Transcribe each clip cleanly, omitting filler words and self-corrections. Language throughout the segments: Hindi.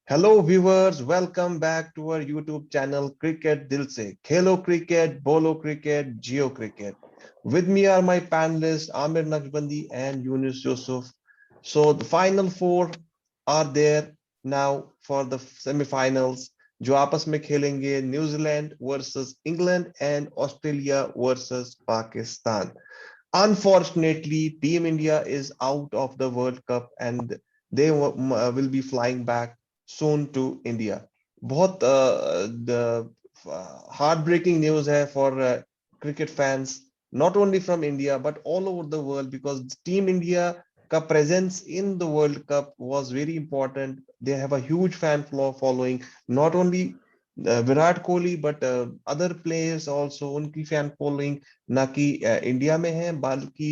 Hello viewers, welcome back to our YouTube channel Cricket Dil Se. Khelo Cricket, Bolo Cricket, Geo Cricket. With me are my panelists Amir Naqshbandi and Yunus Yusuf. So the final four are there now for the semi-finals. जो आपस में खेलेंगे New Zealand versus England and Australia versus Pakistan. Unfortunately, Team India is out of the World Cup and they will be flying back soon to India. बहुत heartbreaking news है for cricket fans, not only from India but all over the world, because Team India का presence in the World Cup was very important. They have a huge fan following, not only Virat Kohli but other players also, उनकी फैन फॉलोइंग ना कि इंडिया में है बल्कि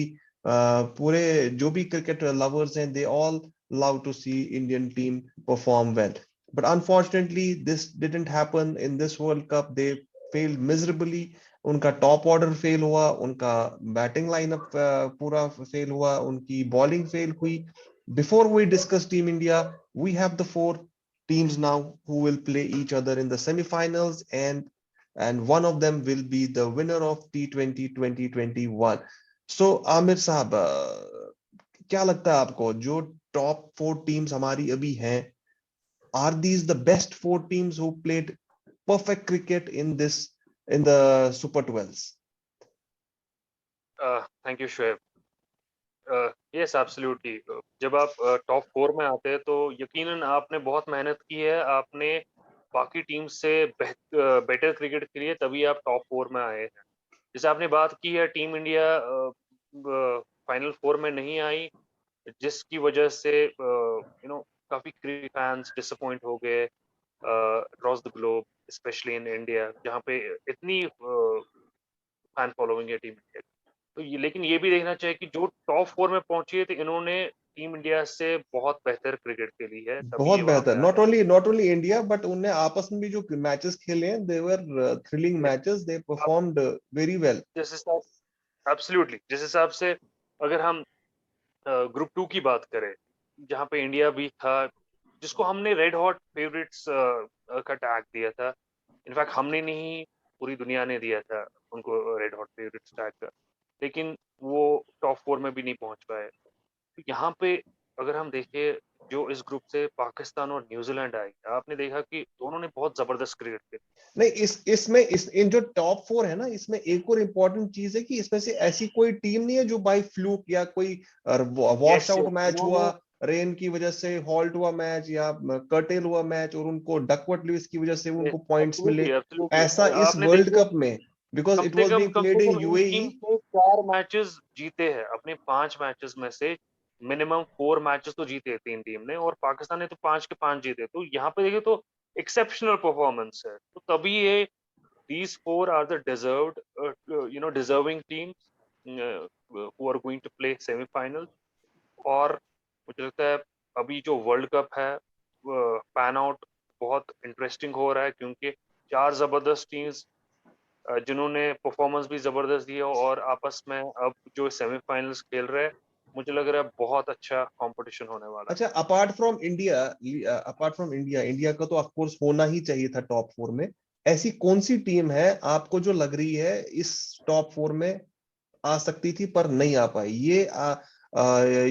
पूरे जो भी क्रिकेट लवर्स हैं, they all love to see Indian team perform well. But unfortunately this didn't happen in this world cup. They failed miserably. उनका टॉप ऑर्डर फेल हुआ, उनका बैटिंग लाइनअप पूरा फेल हुआ, उनकी बॉलिंग फेल हुई. Before we discuss team India, we have the four teams now who will play each other in the semi-finals, and one of them will be the winner of T20 2021. So Aamir साहब, क्या लगता है आपको जो टॉप फोर टीम्स हमारी अभी हैं, are these the best four teams who played perfect cricket in the Super 12s? Thank you, Shoaib. Yes, absolutely. जब आप टॉप फोर में आते हैं तो यकीनन आपने बहुत मेहनत की है, आपने बाकी टीम से बेटर क्रिकेट के लिए तभी आप टॉप फोर में आए हैं. जैसे आपने बात की है, टीम इंडिया फाइनल फोर में नहीं आई, जिसकी वजह से काफी क्रिकेट फैंस डिसअपॉइंट हो गए across the globe, specially in India जहाँ पे इतनी फैन फॉलोइंग है टीम इंडिया. तो लेकिन ये भी देखना चाहिए कि जो टॉप फोर में पहुंची है तो इन्होंने टीम इंडिया से बहुत बेहतर क्रिकेट खेली है, तभी बहुत ये वहां बेहतर. पे नॉट आए. ओनली इंडिया बट उनने आपस में भी जो मैचेस खेले हैं, दे वर थ्रिलिंग मैचेस. दे अब परफॉर्म्ड वेरी वेल. जिस हिसाब एब्सोल्युटली जिस हिसाब से अगर हम ग्रुप टू की बात करें, जहाँ पे इंडिया भी था, जिसको हमने रेड हॉट फेवरेट्स का टैग दिया था. इनफैक्ट हमने नहीं, पूरी दुनिया ने दिया था उनको रेड हॉट फेवरेट्स टैग का, लेकिन वो टॉप फोर में भी नहीं पहुंच पाए. तो यहाँ पे अगर हम देखें, जो इस ग्रुप से पाकिस्तान और न्यूजीलैंड आई, आपने देखा कि दोनों ने बहुत जबरदस्त क्रिकेट खेली. नहीं, इन जो टॉप फोर है ना, इसमें एक और इम्पोर्टेंट चीज है कि इसमें से ऐसी कोई टीम नहीं है जो बाय फ्लूक या कोई वॉश आउट मैच हुआ, रेन की वजह से हॉल्ट हुआ मैच या कर्टेल हुआ मैच और उनको डकवर्थ लुइस की वजह से उनको पॉइंट्स मिले. ऐसा इस आपने वर्ल्ड देखा, कप में, because it was being come played से इन कम इन यूएई. टीम से 4 मैचेस जीते हैं. अपने 5 मैचेस में से मिनिमम 4 मैचेस तो जीते तीन टीम ने, और पाकिस्तान ने तो 5 के 5 जीते. तो यहाँ पे देखे तो एक्सेप्शनल परफॉर्मेंस है. तो तभी ये these four are the deserving teams who are going to play semi-finals. और मुझे लगता है अभी जो वर्ल्ड कप है, पैन आउट बहुत इंटरेस्टिंग हो रहा है, क्योंकि 4 जबरदस्त टीम्स जिन्होंने परफॉर्मेंस भी जबरदस्त दी है, और आपस में अब जो सेमीफाइनल्स खेल रहे हैं, मुझे लग रहा है बहुत अच्छा कंपटीशन होने वाला है. अच्छा, अपार्ट फ्रॉम इंडिया, इंडिया का तो ऑफ कोर्स होना ही चाहिए था टॉप फोर में. ऐसी कौन सी टीम है आपको जो लग रही है इस टॉप फोर में आ सकती थी पर नहीं आ पाई? ये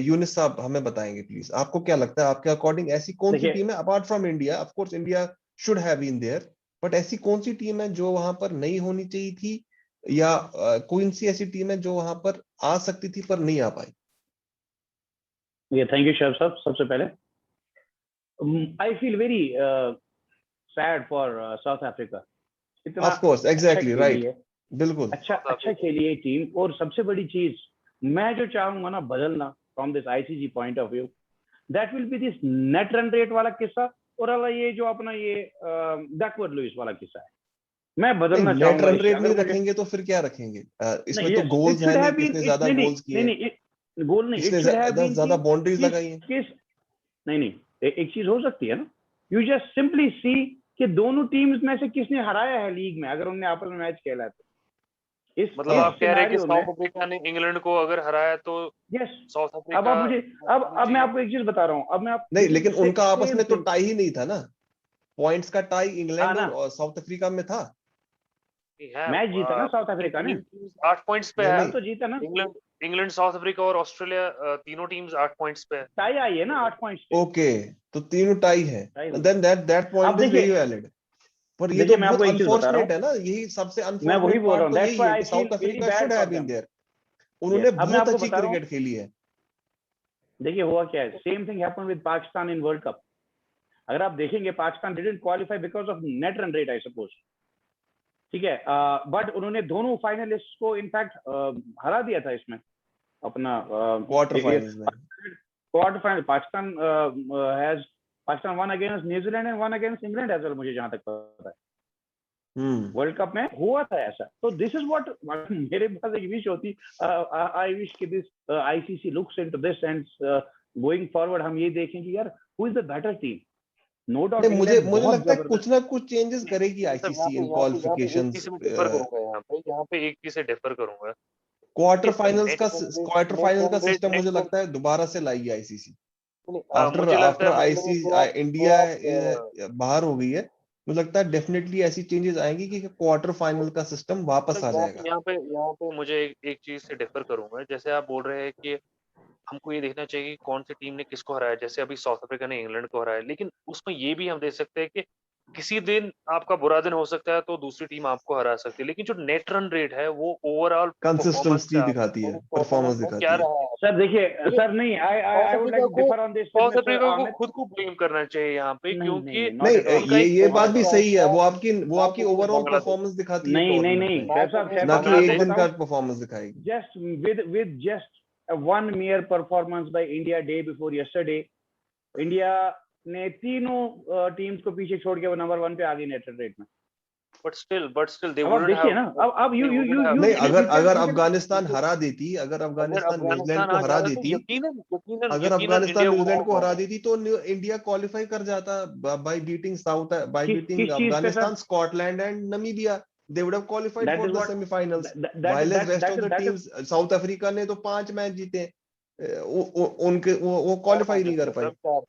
यूनिस साहब हमें बताएंगे प्लीज. आपको क्या लगता है, आपके अकॉर्डिंग ऐसी कौन सी टीम है apart from India? Of course India should have been there, but ऐसी कौन सी टीम है जो वहां पर नहीं होनी चाहिए थी, या कौन सी ऐसी टीम है जो वहां पर आ सकती थी पर नहीं आ पाई? ये थैंक यू शर्फ साहब. सबसे पहले I feel very sad for south Africa. इतना ऑफ कोर्स, एग्जैक्टली राइट, बिल्कुल अच्छा खेली है टीम. और सबसे बड़ी चीज मैं जो चाहूंगा ना बदलना from this ICC point of view, that will be this net run rate वाला किस्सा, और ये जो अपना ये डकवर्थ लुइस वाला किस्सा है, मैं बदलना नेट चाहूंगा. रन रेट नहीं रखेंगे तो फिर क्या रखेंगे? इसमें तो गोल्स है नहीं, कितने ज्यादा गोल्स किए हैं, गोल नहीं, कितने ज्यादा बाउंड्रीज लगाई हैं. नहीं, एक चीज हो सकती है ना, यू जस्ट सिंपली सी कि दोनों टीम्स में से किसने हराया है लीग में, अगर उन्होंने आपस में मैच खेला है तो. मतलब आप कह रहे हैं कि सिनेरियो में साउथ अफ्रीका ने इंग्लैंड को अगर हराया तो यस, साउथ अब अफ्रीका आप मुझे अब मैं आपको एक चीज बता रहा हूँ, अब मैं आप नहीं, लेकिन उनका आपस सेम में तो थिंग, टाई ही नहीं था ना, पॉइंट्स का टाई हाँ इंग्लैंड ना, और साउथ अफ्रीका में था। है मैच जीता ना साउथ अफ्रीका ने, तीन टीम्स 8 पॉइंट्स पे नहीं है। कल नहीं, तो जीता ना, इंग्लैंड इंग्लैंड साउथ अफ्रीका और ऑस्ट्रेलिया तीनों टीम्स 8 पॉइंट्स पे है। टाई आई है ना 8 पॉइंट्स पे, ओके, तो तीनों टाई है, टाई हुई। देन दैट अब पॉइंट इज वेरी देखिए, वैलिड। पर ये तो मैं बहुत आपको एक चीज बता रहा अनफॉर्चुनेट हूँ, है ना, यही सबसे मैं वही अनफॉर्चुनेट बोल रहा पार्ट हूँ, तो दैट्स यही है व्हाई कि I feel South very Africa bad should have for been them. There. उन्होंने अब मैं बहुत आपको अच्छी बता रहा हूँ, क्रिकेट खेली है। देखिए हुआ क्या है, same thing happened with Pakistan in world cup. अगर आप देखेंगे, Pakistan didn't qualify because of net run rate, I suppose, ठीक है, बट उन्होंने दोनों फाइनलिस्ट को इनफैक्ट हरा दिया था इसमें, अपना क्वार्टर फाइनल्स में। Quarter final. Pakistan one against New Zealand and one against England as well, मुझे जहां तक पता है वर्ल्ड कप में हुआ था ऐसा। तो दिस इज व्हाट मेरे पास एक विश होती, आई विश कि this ICC looks into this and going forward हम ये देखें कि यार who is the better team. No doubt नहीं, मुझे इंग्लैंड मुझे बहुत लगता है कुछ जबरदस्त, ना कुछ चेंजेस करेगी नहीं सर, यहाँ आईसीसी पे इन यहाँ पे यहाँ पे एक चीज क्वालिफिकेशंस। से मैं डिफर करूंगा, यहाँ पे एक चीज से डिफर करूंगा। क्वार्टर देखिए फाइनल्स का क्वार्टर फाइनल का सिस्टम नेट मुझे रन लगता है दोबारा से लाएगी आईसीसी। आफ्टर मुझे लगता आफ्टर है मतलब आईसी जो इंडिया आप बाहर हो गई है, मुझे लगता है डेफिनेटली ऐसी चेंजेस आएंगी कि क्वार्टर फाइनल का सिस्टम वापस सर आ जाएगा। यहाँ पे मुझे एक चीज से डिफर करूंगा। जैसे आप बोल रहे हैं कि हमको ये देखना चाहिए कि कौन सी टीम ने किसको हराया। जैसे अभी साउथ अफ्रीका ने इंग्लैंड को हराया, लेकिन उसमें ये भी हम देख सकते हैं कि किसी दिन आपका बुरा दिन हो सकता है तो दूसरी टीम आपको हरा सकती है। लेकिन जो नेट रन रेट है वो ओवरऑल परफॉर्मेंस कंसिस्टेंसी से आता दिखाती है, है, वो परफॉर्मेंस परफॉर्मेंस वो क्या दिखाती है। रहा है। सर देखिए, देखिए, सर नहीं, I would like to differ on this with South mister Africa को अमित। खुद को ब्लेम करना चाहिए यहाँ पे, नहीं नहीं क्योंकि नहीं, नॉट नहीं, एट ऑल, उनका एक ये बात ओपनर भी था सही है, मैच वो आपकी अगेंस्ट ओवरऑल बांग्लादेश, परफॉर्मेंस दिखाती है नहीं नहीं टूर्नामेंट नहीं, में, डॉक्टर मैच साहब अगेंस्ट शायद ना मैं कि आपको एक बांग्लादेश। दिन का बताऊं, परफॉर्मेंस दिखाएगी। just with just a one mere performance by India day before yesterday, India ने तीनों टीम्स को पीछे छोड़ के वो नंबर 1 पे आ गई नेट रेट में। बट स्टिल दे अब आप वुडंट देखिए हैव ना, अब दे वुडंट हैव नहीं, अगर you अगर can अफगानिस्तान हरा देती, अगर अगर अफगानिस्तान न्यूजीलैंड अफगानिस्तान को आ हरा जाता तो देती, यकीनन यकीनन अगर यकीनन अफगानिस्तान इंडिया वुड न्यूजीलैंड को हैव हरा देती तो इंडिया क्वालिफाई कर जाता बाय बीटिंग बाय बीटिंग किस चीज पे sir, Afghanistan, Scotland and Namibia. They would have qualified that for is the what semifinals. That while as rest of the that is teams, South Africa ने तो 5 मैच जीते, उनके वो चार क्वालिफाई मैच नहीं कर जीते पाई। सर,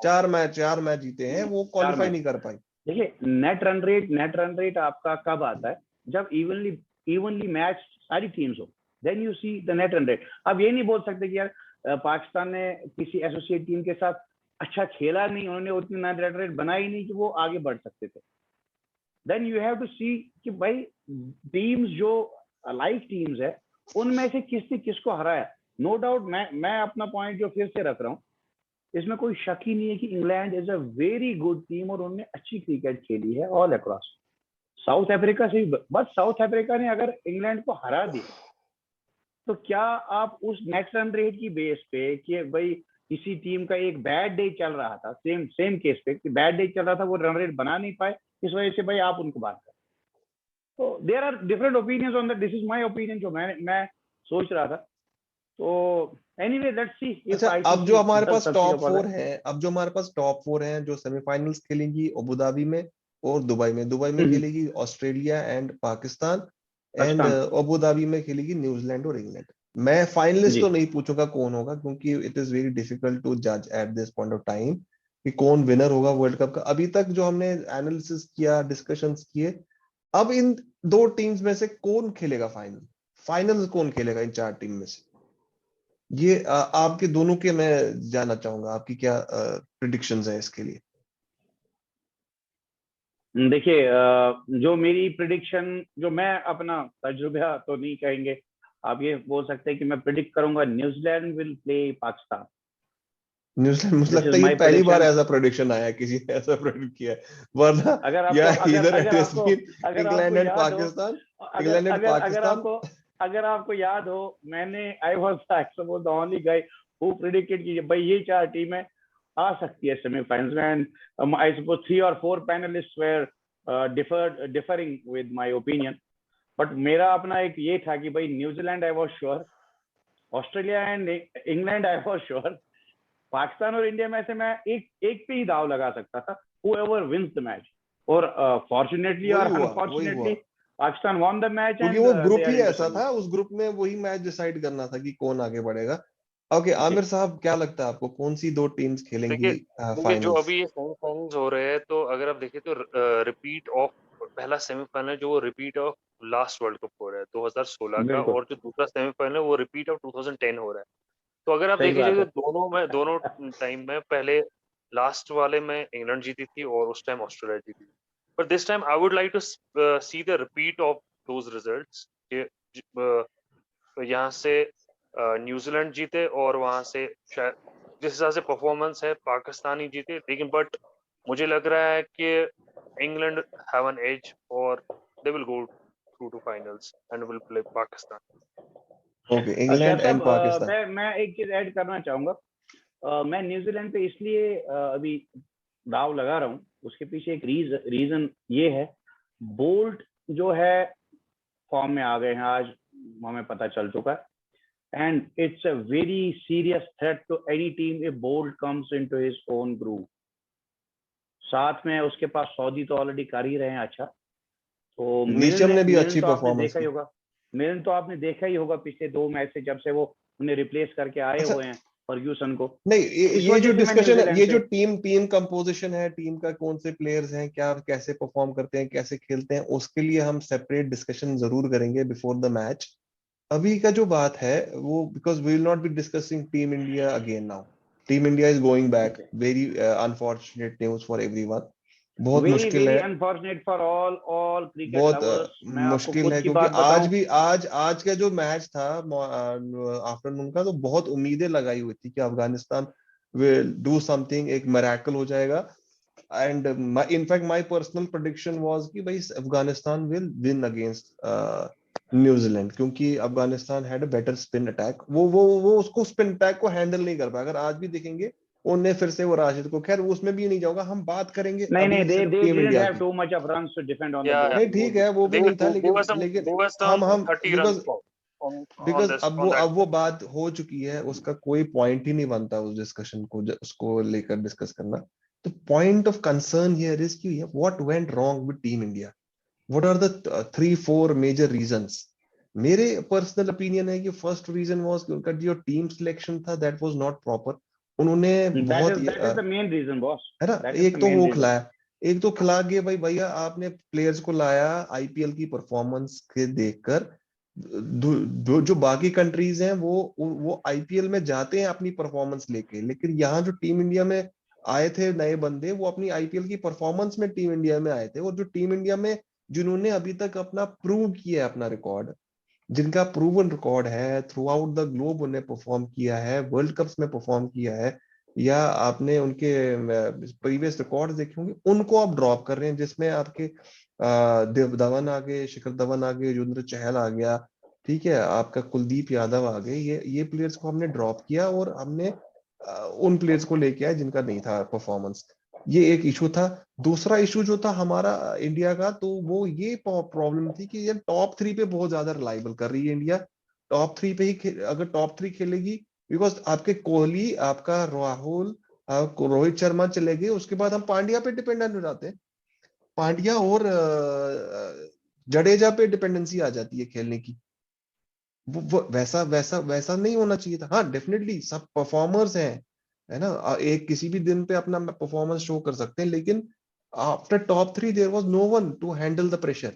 चार मैच। 4 मैच जीते हैं, वो 4 क्वालिफाई मैच। नहीं कर पाई। देखिए नेट रन रेट आपका कब आता है, जब इवनली मैच सारी टीम्स हो, then you see the net run rate. अब ये नहीं बोल सकते कि यार पाकिस्तान ने किसी एसोसिएट टीम के साथ अच्छा खेला नहीं, उन्होंने उतनी नेट रन रेट बनाई नहीं कि वो आगे बढ़ सकते थे। देन यू हैव टू सी कि भाई टीम्स जो लाइव टीम्स है उनमें से किसने किसको हराया। नो डाउट मैं अपना पॉइंट जो फिर से रख रहा हूँ, इसमें कोई शक ही नहीं है कि England is a very good team और उन्होंने अच्छी क्रिकेट खेली है ऑल अक्रॉस। साउथ अफ्रीका से बस साउथ अफ्रीका ने अगर इंग्लैंड को हरा दिया तो क्या आप उस नेट रन रेट की बेस पे कि भाई किसी टीम का एक बैड डे चल रहा था, सेम केस पे कि बैड डे चल रहा था, वो रन रेट बना नहीं पाए, इस वजह से भाई आप उनको बात करें। तो there are different opinions on that, this is my opinion जो मैं सोच रहा था। तो एनीवे लेट्स सी इफ अच्छा, अब जो आईसीसी हमारे does pass something top about 4 that. हैं, अब जो हमारे पास टॉप 4 हैं जो सेमीफाइनल्स खेलेंगी अबू धाबी में और दुबई में, दुबई में खेलेगी Australia and Pakistan, and Pakistan Abu Dhabi में खेलेगी न्यूजीलैंड और इंग्लैंड। मैं फाइनलिस्ट जी। तो नहीं पूछूंगा कौन होगा, क्योंकि it is very difficult to जज at this point of time कि कौन विनर होगा वर्ल्ड कप का। अभी तक जो हमने एनालिसिस किया, डिस्कशंस किए, अब इन 2 टीम्स में से कौन खेलेगा फाइनल, फाइनल कौन खेलेगा इन 4 टीम में से, ये आपके दोनों के मैं जानना चाहूंगा, आपकी क्या प्रिडिक्शंस है इसके लिए। देखिए जो मेरी प्रिडिक्शन, जो मैं अपना तजुर्बा तो नहीं कहेंगे, आप ये बोल सकते हैं कि मैं प्रिडिक्ट करूंगा New Zealand will play Pakistan. New Zealand, मुझे दिस लगता इज है ये माय पहली बार प्रिडिक्शन। ऐसा प्रोडिक्शन आया है, किसी ने ऐसा प्रेडिक्ट किया है, वरना अगर आपको या अगर इधर अगर इट हैज आपको बीन अगर आपको इंग्लैंड एंड याद हो, पाकिस्तान, अगर इंग्लैंड एंड अगर अगर पाकिस्तान। आपको अगर आपको याद हो, मैंने I was actually the only guy who predicted कि भाई ये 4 टीमें आ सकती है सेमीफाइनल्स में, एंड आई सपोज 3 और 4 panelist were differing with my opinion. But मेरा अपना एक ये था कि भाई New Zealand I was sure, Australia and England I was sure, Pakistan और इंडिया में से मैं एक पे ही दाव लगा सकता था, whoever wins the match। और फॉर्चुनेटली और वही हुआ, unfortunately Pakistan won the match क्योंकि and वो they group are he into ऐसा semis. था, उस ग्रुप में वही मैच डिसाइड करना था कि कौन आगे बढ़ेगा। ओके आमिर साहब, क्या लगता है आपको कौन सी दो टीम्स खेलेंगी देखिए देखिए जो फाइनल्स? अभी ये सेमीफाइनल्स हो रहे हैं, तो अगर आप देखें तो रिपीट ऑफ पहला सेमीफाइनल जो वो repeat of last world cup हो रहा है 2016 का, बिल्कुल और जो दूसरा सेमीफाइनल है वो रिपीट ऑफ 2010 हो रहा है। तो अगर आप सही देखिए बात जो है। दोनों टाइम में पहले लास्ट वाले में इंग्लैंड जीती थी और उस टाइम ऑस्ट्रेलिया जीती थी, but this time I would like to see the repeat of those results कि यहाँ से न्यूजीलैंड जीते और वहां से शायद जिस हिसाब से परफॉर्मेंस है पाकिस्तानी जीते, लेकिन बट मुझे लग रहा है कि इंग्लैंड हैव एन एज और they will go through to finals and will play Pakistan. Okay, अच्छा इंग्लैंड एंड साहब, पाकिस्तान। मैं एक चीज ऐड करना चाहूंगा। मैं न्यूजीलैंड पे इसलिए अभी दाव लगा रहा हूँ, उसके पीछे एक रीजन ये है, बोल्ट जो है फॉर्म में आ गए हैं, आज हमें पता चल चुका है, and it's a very serious threat to any team if Bolt comes into his own group. साथ में उसके पास सऊदी तो ऑलरेडी कर ही रहे हैं अच्छा, तो नीशम ने भी मिलन अच्छी तो आपने परफॉर्मेंस देखा ही की। होगा, मिलन तो आपने देखा ही होगा पिछले 2 मैच से, जब से वो उन्हें रिप्लेस करके आए अच्छा, हुए हैं फर्ग्यूसन को। नहीं इस ये जो वजह से मैं डिस्कशन है, न्यूजीलैंड ये जो से टीम टीम कंपोजिशन है, टीम का कौन से प्लेयर्स हैं, क्या कैसे परफॉर्म करते हैं, कैसे खेलते हैं, उसके लिए हम सेपरेट डिस्कशन जरूर करेंगे बिफोर द मैच। अभी का जो बात है वो, because we will not be discussing team India again now. Team India is going back, very unfortunate news for everyone. बहुत वेरी मुश्किल वेरी है, अनफॉर्चुनेट फॉर ऑल क्रिकेट बहुत लवर्स। मैं आपको मुश्किल खुद है, की क्योंकि बात आज बताऊं, भी आज का जो मैच था आफ्टरनून का, तो बहुत उम्मीदें लगाई हुई थी कि अफगानिस्तान विल डू समथिंग, एक मिरेकल हो जाएगा। And in fact my personal prediction was कि भाई Afghanistan will win against New Zealand, क्योंकि Afghanistan had a better spin attack. वो उसको स्पिन अटैक को हैंडल नहीं कर पाया। अगर आज भी देखेंगे उनने फिर से वो राशिद को, खैर उसमें भी नहीं जाऊंगा, हम बात करेंगे नहीं नहीं, अभी दे सिर्फ they team didn't India have की। Too much of runs to defend on the या नहीं बोर्ड। ठीक है, वो भी नहीं था, they were लेकिन they were some हम 30 runs because on because this अब on that वो बात हो चुकी है, उसका कोई पॉइंट ही नहीं बनता उस डिस्कशन को, उसको लेकर डिस्कस करना। तो point of concern here is कि what went wrong with team India, what are the 3-4 major reasons. मेरे पर्सनल ओपिनियन है कि फर्स्ट रीजन वाज कि उनका जो टीम सिलेक्शन था दैट वाज नॉट प्रॉपर। उन्होंने बहुत that is the main reason boss, है ना, दैट इज द एक तो मेन वो रीजन। खिलाया, एक तो खिला के भाई भैया आपने प्लेयर्स को लाया आईपीएल की परफॉर्मेंस के देखकर। जो बाकी कंट्रीज हैं वो आईपीएल में जाते हैं अपनी परफॉर्मेंस लेके, लेकिन यहाँ जो टीम इंडिया में आए थे नए बंदे, वो अपनी आईपीएल की परफॉर्मेंस में टीम इंडिया में आए थे। और जो टीम इंडिया में जिन्होंने अभी तक अपना प्रूव किया है, अपना रिकॉर्ड, जिनका प्रूवन रिकॉर्ड है थ्रू आउट द ग्लोब, उन्हें परफॉर्म किया है, वर्ल्ड कप्स में परफॉर्म किया है, या आपने उनके प्रीवियस रिकॉर्ड देखे होंगे, उनको आप ड्रॉप कर रहे हैं। जिसमें आपके देव धवन आ गए, शिखर धवन आ गए, युजवेंद्र चहल आ गया, ठीक है, आपका कुलदीप यादव आ गए। ये प्लेयर्स को हमने ड्रॉप किया और हमने उन प्लेयर्स को लेके आए जिनका नहीं था परफॉर्मेंस। ये एक इशू था। दूसरा इशू जो था हमारा इंडिया का, तो वो ये प्रॉब्लम थी कि यार टॉप 3 पे बहुत ज्यादा रिलायबल कर रही है इंडिया। टॉप 3 पे ही अगर टॉप 3 खेलेगी, बिकॉज आपके कोहली, आपका राहुल, रोहित शर्मा चले गए, उसके बाद हम पांड्या पे डिपेंडेंट हो जाते हैं। पांड्या और जडेजा पे डिपेंडेंसी आ जाती है खेलने की। वो वैसा वैसा वैसा नहीं होना चाहिए था। हाँ डेफिनेटली सब परफॉर्मर्स हैं, है ना, एक किसी भी दिन पे अपना परफॉर्मेंस शो कर सकते हैं, लेकिन after top 3 there was no one to handle the pressure.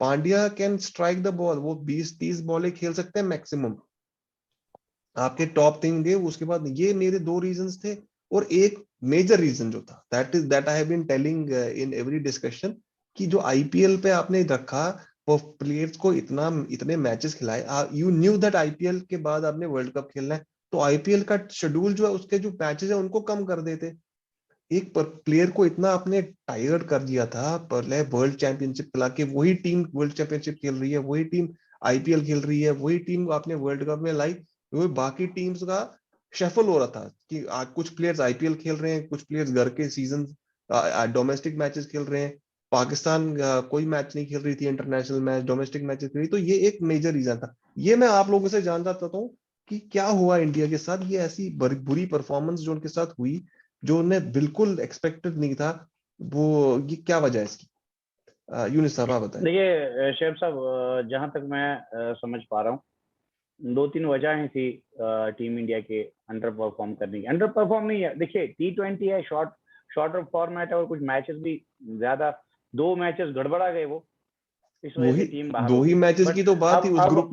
Pandya can strike the ball, वो 20-30 बॉलें खेल सकते हैं मैक्सिमम। आपके टॉप 3 गए, उसके बाद ये मेरे 2 रीजंस थे। और एक मेजर रीजन जो था, that I have been telling in every discussion, कि जो आईपीएल पे आपने रखा, वो प्लेयर्स को इतने मैचेस खिलाए, यू न्यू दैट आईपीएल के बाद आपने वर्ल्ड कप खेलना है, तो आईपीएल का शेड्यूल जो है, उसके जो मैचेस है उनको कम कर देते। एक प्लेयर को इतना आपने टायर्ड कर दिया था, पहले वर्ल्ड चैंपियनशिप खिला के, वही टीम वर्ल्ड चैंपियनशिप खेल रही है, वही टीम आईपीएल खेल रही है, वही टीम आपने वर्ल्ड कप में लाई। वो बाकी टीम्स का शफल हो रहा था कि आज कुछ प्लेयर्स आईपीएल खेल रहे हैं, कुछ प्लेयर्स घर के सीजन डोमेस्टिक मैचेस खेल रहे हैं। पाकिस्तान कोई मैच नहीं खेल रही थी, इंटरनेशनल मैच, डोमेस्टिक मैचेस खेल रही। तो ये एक मेजर रीजन था। ये मैं आप लोगों से जानना चाहता हूँ कि क्या हुआ इंडिया के साथ, ये ऐसी बुरी परफॉर्मेंस जो उनके साथ हुई, जो उन्हें बिल्कुल एक्सपेक्टेड नहीं था, वो ये क्या वजह है इसकी? यूनिस साहब आप बताएं। देखिए शेब साहब, जहां तक मैं समझ पा रहा हूँ, 2-3 वजहें थी टीम इंडिया के अंडर परफॉर्म करने की। अंडर परफॉर्म नहीं है, देखिए T20 है, शॉर्टर फॉर्मेट है, और कुछ मैचेस भी ज्यादा, 2 मैचेस गड़बड़ा गए वो, इस वजह वही से टीम बाहर 2 हो ही गई। मैचेस बट की तो बात थी अब उस अब ग्रुप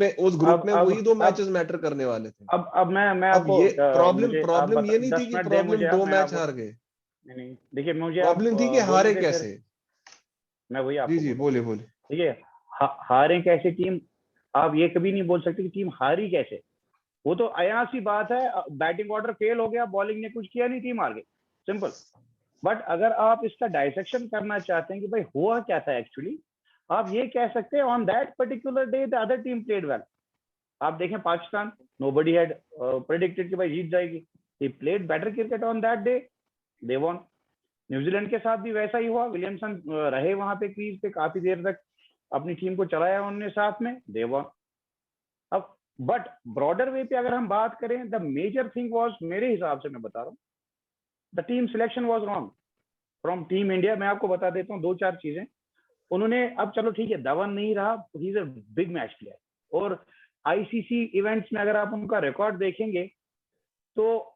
में, वही 2 अब मैचेस मैटर करने वाले थे। अब मैं अब आपको ये प्रॉब्लम मुझे आप प्रॉब्लम ये नहीं थी 10 कि मिनट दें प्रॉब्लम मुझे, 2 मैं मैच आपको, हार गए, नहीं देखिए, मुझे आप प्रॉब्लम थी कि बोलने हारे दें फिर कैसे। मैं वही जी आपको जी बोलूँ। बोले बोले। देखिए हारें कैसे टीम, आप ये कभी नहीं बोल सकते कि टीम हारी कैसे। वो तो आया सी बात है, बैटिंग ऑर्डर फेल हो गया, बॉलिंग ने कुछ किया नहीं, टीम हार गई, सिंपल। बट अगर आप इसका डाइसेक्शन करना चाहते हैं कि भाई हुआ क्या था एक्चुअली, आप ये कह सकते हैं on that particular day the other team played well. आप देखें पाकिस्तान, नोबडी हैड प्रेडिक्टेड कि भाई जीत जाएगी, they played better cricket on that day, they won. New Zealand के साथ भी वैसा ही हुआ, विलियमसन रहे वहां पे क्रीज पे काफी देर तक, अपनी टीम को चलाया उन्होंने साथ में, दे वॉन। अब बट ब्रॉडर वे पे अगर हम बात करें, द मेजर थिंग वाज, मेरे हिसाब से मैं बता रहा हूँ, the team selection was wrong from team India. मैं आपको बता देता हूँ 2-4 चीजें उन्होंने। अब चलो ठीक है, धवन नहीं रहा, he is a big match player, और आईसीसी इवेंट्स में अगर आप उनका रिकॉर्ड देखेंगे तो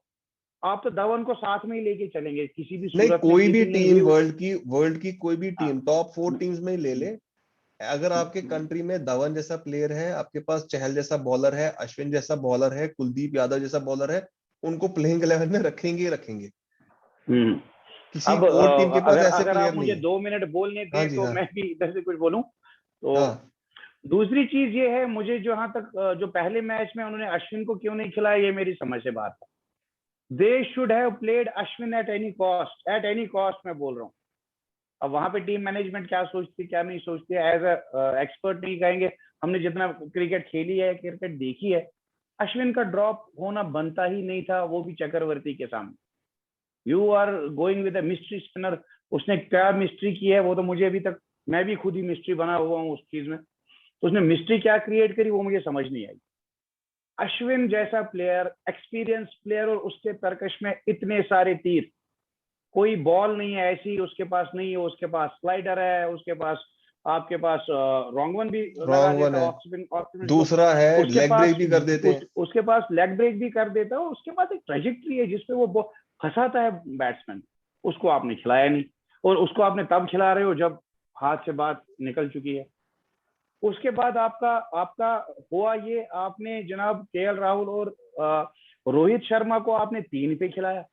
आप तो धवन को साथ में ही लेके चलेंगे किसी भी नहीं, सूरत में, कोई भी keeping in team view. World की कोई भी टीम टॉप 4 टीम्स में ही ले ले, अगर आपके कंट्री में धवन जैसा प्लेयर है, आपके पास चहल जैसा बॉलर है, अश्विन जैसा बॉलर है, कुलदीप यादव जैसा बॉलर है, उनको प्लेइंग 11 में रखेंगे ही रखेंगे। किसी अब और टीम के पास अगर ऐसे अगर प्लेयर आप नहीं मुझे है। 2 मिनट बोलने हाँ दें जी तो हाँ। मैं भी इधर से कुछ बोलूं तो। हाँ दूसरी चीज ये है, मुझे जहां तक जो पहले मैच में उन्होंने अश्विन को क्यों नहीं खिलाया, ये मेरी समझ से बात है। They should have played Ashwin at any cost, at any cost मैं बोल रहा हूँ। अब वहां पे टीम मैनेजमेंट क्या सोचती क्या नहीं सोचती, एज अ एक्सपर्ट नहीं कहेंगे, हमने जितना क्रिकेट खेली है, क्रिकेट देखी है, अश्विन का ड्रॉप होना बनता ही नहीं था, वो भी चक्रवर्ती के सामने। You are going with a mystery spinner, उसने क्या मिस्ट्री की है वो तो मुझे अभी तक, मैं भी खुद ही मिस्ट्री बना हुआ हूँ उस चीज में, तो उसने मिस्ट्री क्या क्रिएट करी वो मुझे समझ नहीं आई। अश्विन जैसा प्लेयर, एक्सपीरियंस प्लेयर, और उसके तरकश में इतने सारे तीर, कोई बॉल नहीं है ऐसी उसके पास नहीं है, उसके पास स्लाइडर है, उसके पास आपके पास रॉन्ग वन भी लगा रॉन्ग वन देता है, ऑफ स्पिन, दूसरा है उसके लेग पास ब्रेक भी कर देते हैं। उसके पास लेग ब्रेक भी कर देता है, उसके पास एक ट्रेजेक्ट्री है जिसपे वो फंसाता है बैट्समैन, उसको आपने खिलाया नहीं, और उसको आपने तब खिला रहे हो जब हाथ से बात निकल चुकी है। उसके बाद आपका आपका हुआ ये, आपने जनाब केएल राहुल और रोहित शर्मा को आपने 3 पे खिलाया,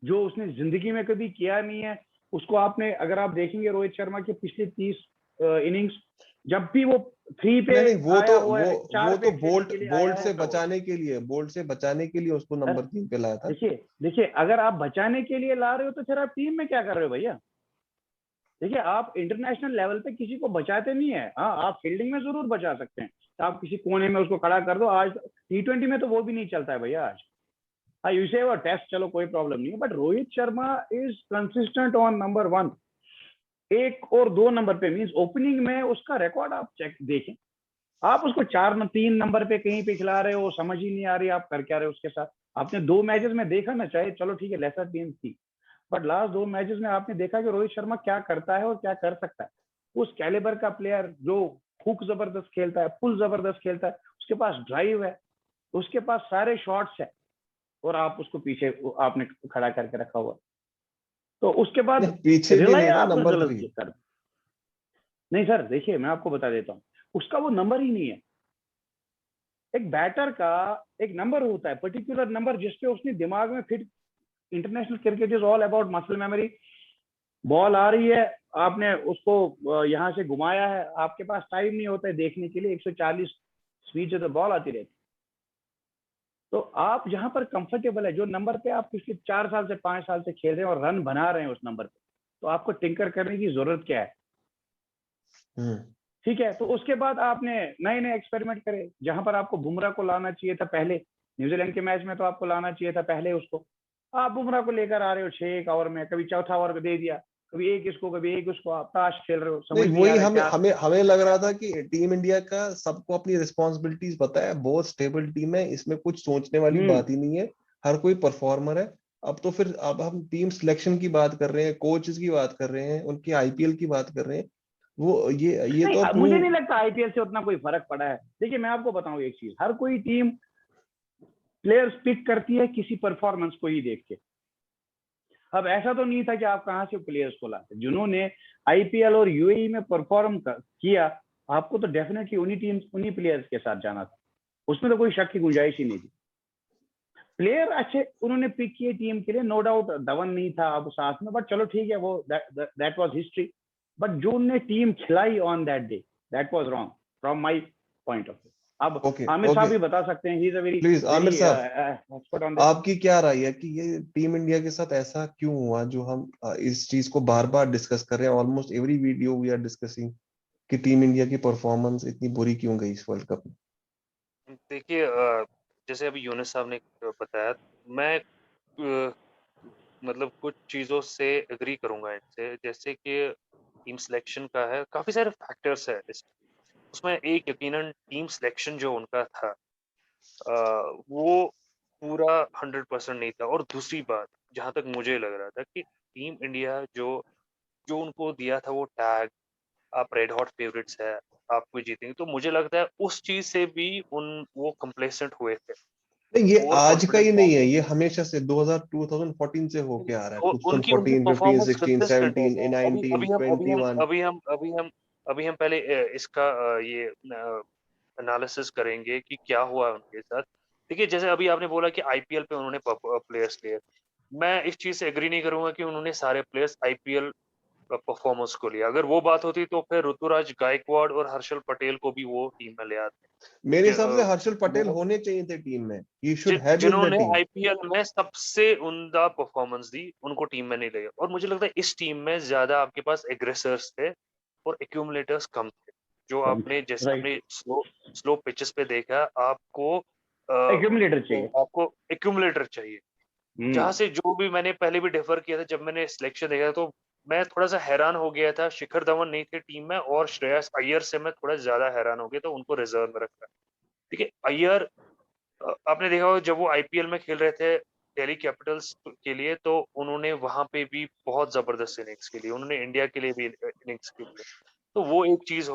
जो उसने जिंदगी में कभी किया नहीं है। उसको आपने, अगर आप देखेंगे रोहित शर्मा के पिछले 30 इनिंग्स, जब भी वो 3 पे नहीं वो आया तो हुआ है, 4 वो पे तो खेलने के लिए आया बोल्ट है, से तो बचाने के लिए, उसको सर नंबर 3 पे लाया था। देखिए देखिए, अगर आप बचाने के लिए ला रहे हो तो फिर आप टीम में क्या कर रहे हो भैया। देखिए आप इंटरनेशनल लेवल पे किसी को बचाते नहीं है, हाँ आप फील्डिंग में जरूर बचा सकते हैं, तो आप किसी कोने में उसको खड़ा कर दो। आज T20 में तो वो भी नहीं चलता है भैया आज। हाँ यू से वो टेस्ट चलो कोई प्रॉब्लम नहीं है, but Rohit Sharma is consistent on number 1, 1 और 2 नंबर पे, मींस ओपनिंग में उसका रिकॉर्ड आप चेक देखें, आप उसको 3 नंबर पे कहीं पे खिला रहे हो, समझ ही नहीं आ रही आप कर क्या रहे हो उसके साथ। आपने 2 मैचेस में देखा ना, चाहे चलो ठीक है लेसर टीम थी, बट लास्ट 2 मैचेस में आपने देखा कि रोहित शर्मा क्या करता है और क्या कर सकता है। उस कैलिबर का प्लेयर जो हुक जबरदस्त खेलता है, पुल जबरदस्त खेलता है, उसके पास ड्राइव है, उसके पास सारे शॉट्स है, और आप उसको पीछे आपने खड़ा करके रखा हुआ। तो उसके बाद नहीं, पीछे भी रिलाई नहीं था, आपने नंबर गलत 3। कर। नहीं सर देखिए मैं आपको बता देता हूँ, उसका वो नंबर ही नहीं है। एक बैटर का एक नंबर होता है, पर्टिकुलर नंबर, जिसपे उसने दिमाग में fit, international cricket is all about muscle memory. Ball आ रही है, आपने उसको यहाँ से घुमाया है, आपके पास टाइम नहीं होता है देखने के लिए, 140 स्पीड से तो बॉल आती रहती। तो आप जहां पर कंफर्टेबल है, जो नंबर पे आप पिछले 4 साल से 5 साल से खेल रहे हैं और रन बना रहे हैं उस नंबर पे, तो आपको टिंकर करने की जरूरत क्या है। ठीक है, तो उसके बाद आपने नए नए एक्सपेरिमेंट करे, जहां पर आपको बुमराह को लाना चाहिए था पहले, न्यूजीलैंड के मैच में तो आपको लाना चाहिए था पहले उसको, आप बुमराह को लेकर आ रहे हो 6 ओवर में, कभी चौथा ओवर दे दिया, कभी एक इसको कभी एक उसको, आप ताश खेल रहे हो, समझ नहीं नहीं आ वही रहा है हमें क्या। हमें हमें लग रहा था कि टीम इंडिया का सबको अपनी रिस्पॉन्सिबिलिटीज पता है, बहुत स्टेबल टीम है, इसमें कुछ सोचने वाली बात ही नहीं है, हर कोई परफॉर्मर है। अब तो फिर अब हम टीम सिलेक्शन की बात कर रहे हैं, कोचेस की बात कर रहे हैं, उनकी आईपीएल की बात कर रहे हैं। वो ये नहीं तो मुझे प्रूव। नहीं लगता आईपीएल से उतना कोई फर्क पड़ा है। देखिए मैं आपको बताऊं एक चीज, हर कोई टीम प्लेयर्स पिक करती है किसी परफॉर्मेंस को ही देख के। अब ऐसा तो नहीं था कि आप कहाँ से प्लेयर्स को लाते, जिन्होंने आईपीएल और यूएई में परफॉर्म किया, आपको तो डेफिनेटली उन्हीं प्लेयर्स के साथ जाना था, उसमें तो कोई शक की गुंजाइश ही नहीं थी। प्लेयर अच्छे उन्होंने पिक किए टीम के लिए, नो डाउट धवन नहीं था अब साथ में, बट चलो ठीक है, वो दैट वाज हिस्ट्री। बट जो उन्होंने टीम खिलाई on that day, that was wrong from my point of view. अब ओके आमिर साहब ओके, भी बता सकते हैं, he is a very please Aamir very साहब, एक्सपर्ट ऑन दिस। आपकी क्या राय है कि ये टीम इंडिया के साथ ऐसा क्यों हुआ, जो हम इस चीज को बार बार डिस्कस कर रहे हैं, almost every video we are discussing, कि टीम इंडिया की परफॉर्मेंस इतनी बुरी क्यों गई इस वर्ल्ड कप में? देखिए जैसे अभी यूनुस साहब ने बताया, मैं मतलब कुछ चीज़ों से एग्री करूँगा इनसे, जैसे कि टीम सिलेक्शन का है, काफ़ी सारे फैक्टर्स हैं उसमें एक यकीनन टीम सिलेक्शन जो उनका था वो पूरा 100% नहीं था। और दूसरी बात, जहाँ तक मुझे लग रहा था कि टीम इंडिया जो जो उनको दिया था वो टैग, आप रेड हॉट फेवरेट्स है, आप कोई जीतेंगे, तो मुझे लगता है उस चीज़ से भी उन वो कंप्लेसेंट हुए थे, नहीं, ये ओवर आज का कॉन्फिडेंस ही आ नहीं है, गए ये थे। हमेशा से 2014 से होके आ रहा है, उनकी उनकी 2014, 15, परफॉर्मेंस 16, कंसिस्टेंट है। 17, अभी 19, अभी हम अभी हम 21। अभी हम अभी हम अभी हम पहले इसका ये एनालिसिस करेंगे कि क्या हुआ उनके साथ। देखिए जैसे अभी आपने बोला कि आईपीएल पे उन्होंने प्लेयर्स लिए, मैं इस चीज से एग्री नहीं करूंगा कि उन्होंने सारे प्लेयर्स आईपीएल परफॉर्मेंस को लिया। अगर वो बात होती तो फिर ऋतुराज गायकवाड़ और हर्षल पटेल को भी वो टीम में ले आते। मेरे जि- हिसाब से अ, हर्षल पटेल जिन्होंने होने चाहिए थे टीम में, he should have been in the जिन्होंने टीम। आईपीएल में सबसे उम्दा परफॉर्मेंस दी, उनको टीम में नहीं लिया। और मुझे लगता है इस टीम में ज्यादा आपके पास एग्रेसर्स थे और एक्यूमुलेटर्स कम थे। जो आपने जैसे राइट, आपने स्लो स्लो पिचेस पे देखा, एक्यूमुलेटर चाहिए। आपको एक्यूमुलेटर चाहिए। जहाँ हम्म। से जो भी मैंने पहले भी डिफर किया था, जब मैंने सिलेक्शन देखा तो मैं थोड़ा सा हैरान हो गया था, शिखर धवन नहीं थे टीम में और श्रेयस अय्यर से मैं थोड़ा ज्यादा हैरान हो गया, तो उनको रिजर्व में रखा। देखिए अय्यर, आपने देखा होगा जब वो आईपीएल में खेल रहे थे दिल्ली कैपिटल्स के लिए, तो उन्होंने वहां पे भी बहुत जबरदस्त इनिंग्स खेली, उन्होंने इंडिया के लिए भी इनिंग्स खेली। तो वो एक चीज